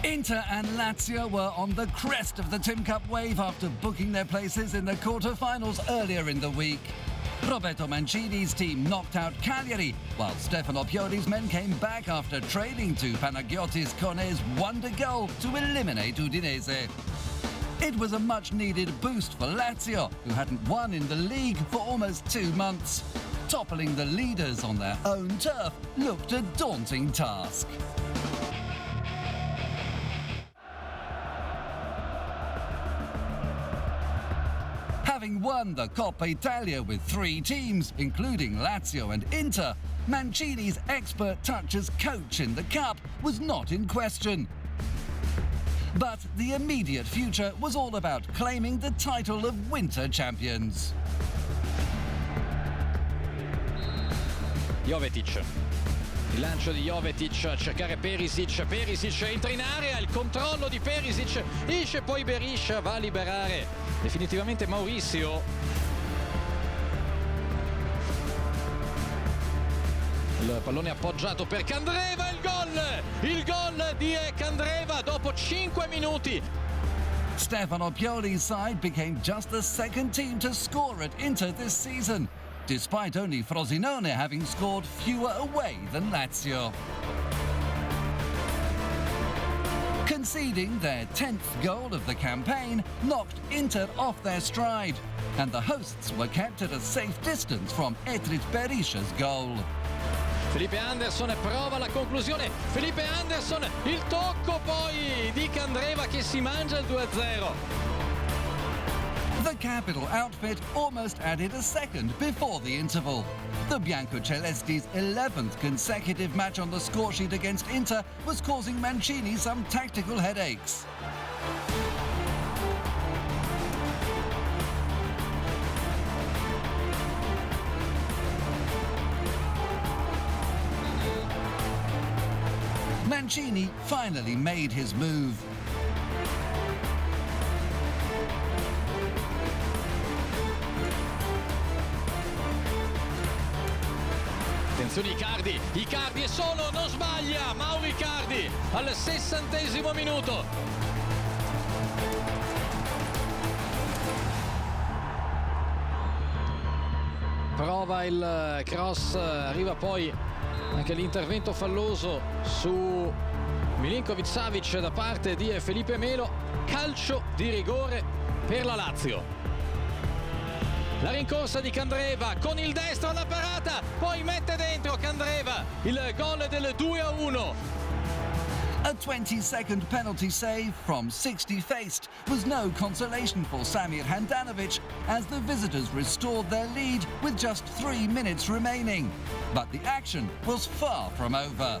Inter and Lazio were on the crest of the Tim Cup wave after booking their places in the quarter-finals earlier in the week. Roberto Mancini's team knocked out Cagliari, while Stefano Pioli's men came back after trailing to Panagiotis Kone's wonder goal to eliminate Udinese. It was a much-needed boost for Lazio, who hadn't won in the league for almost 2 months. Toppling the leaders on their own turf looked a daunting task. Having won the Coppa Italia with 3 teams, including Lazio and Inter, Mancini's expert touch as coach in the Cup was not in question. But the immediate future was all about claiming the title of winter champions. Jovetic, il lancio di Jovetic a cercare Perisic entra in area, il controllo di Perisic, esce poi Berisha, va a liberare definitivamente Mauricio. Il pallone appoggiato per Candreva, il gol di Candreva dopo 5 minuti. Stefano Pioli's side became just the second team to score at Inter this season, despite only Frosinone having scored fewer away than Lazio. Conceding their 10th goal of the campaign knocked Inter off their stride, and the hosts were kept at a safe distance from Etrit Berisha's goal. Felipe Anderson prova la conclusione, Felipe Anderson, il tocco poi di Candreva che si mangia il 2-0. The capital outfit almost added a second before the interval. The Biancocelesti's 11th consecutive match on the score sheet against Inter was causing Mancini some tactical headaches. Mancini finally made his move. Attenzione Icardi è solo, non sbaglia, Mauro Icardi al 60° minuto. Prova il cross, arriva poi anche l'intervento falloso su Milinkovic-Savic da parte di Felipe Melo, calcio di rigore per la Lazio. La rincorsa di Candreva con il destro alla parata, poi mette dentro Candreva il gol del 2-1. A 20-second penalty save from 60 faced was no consolation for Samir Handanovic as the visitors restored their lead with just 3 minutes remaining. But the action was far from over.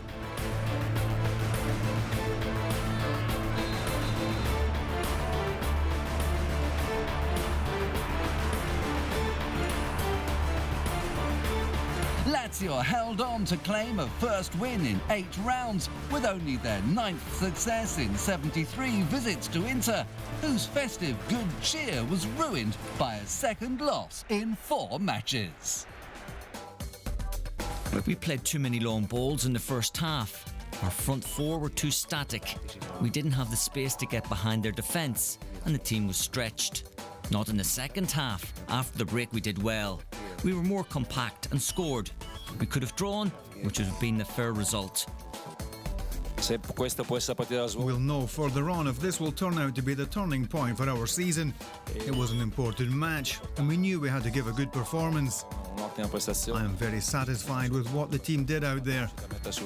Lazio held on to claim a first win in 8 rounds, with only their 9th success in 73 visits to Inter, whose festive good cheer was ruined by a second loss in 4 matches. We played too many long balls in the first half. Our front 4 were too static. We didn't have the space to get behind their defence, and the team was stretched. Not in the second half. After the break we did well. We were more compact and scored. We could have drawn, which would have been the fair result. We'll know further on if this will turn out to be the turning point for our season. It was an important match, and we knew we had to give a good performance. I am very satisfied with what the team did out there,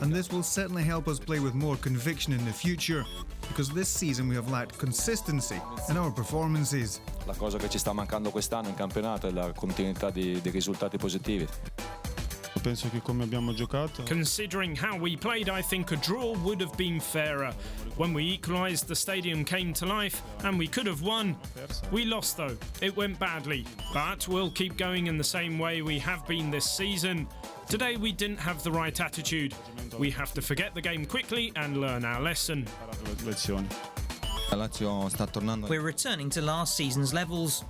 and this will certainly help us play with more conviction in the future, because this season we have lacked consistency in our performances. La cosa che ci sta mancando quest'anno in campionato è la continuità di risultati positivi. Penso che come abbiamo giocato. Considering how we played, I think a draw would have been fairer. When we equalised, the stadium came to life and we could have won. We lost though. It went badly. But we'll keep going in the same way we have been this season. Today we didn't have the right attitude. We have to forget the game quickly and learn our lesson. We're returning to last season's levels.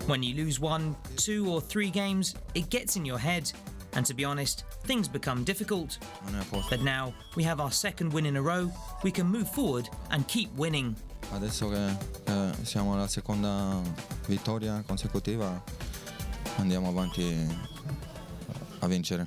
When you lose 1, 2 or 3 games, it gets in your head. and to be honest, things become difficult. But now we have our second win in a row, we can move forward and keep winning. Adesso che siamo alla seconda vittoria consecutiva, andiamo avanti a vincere.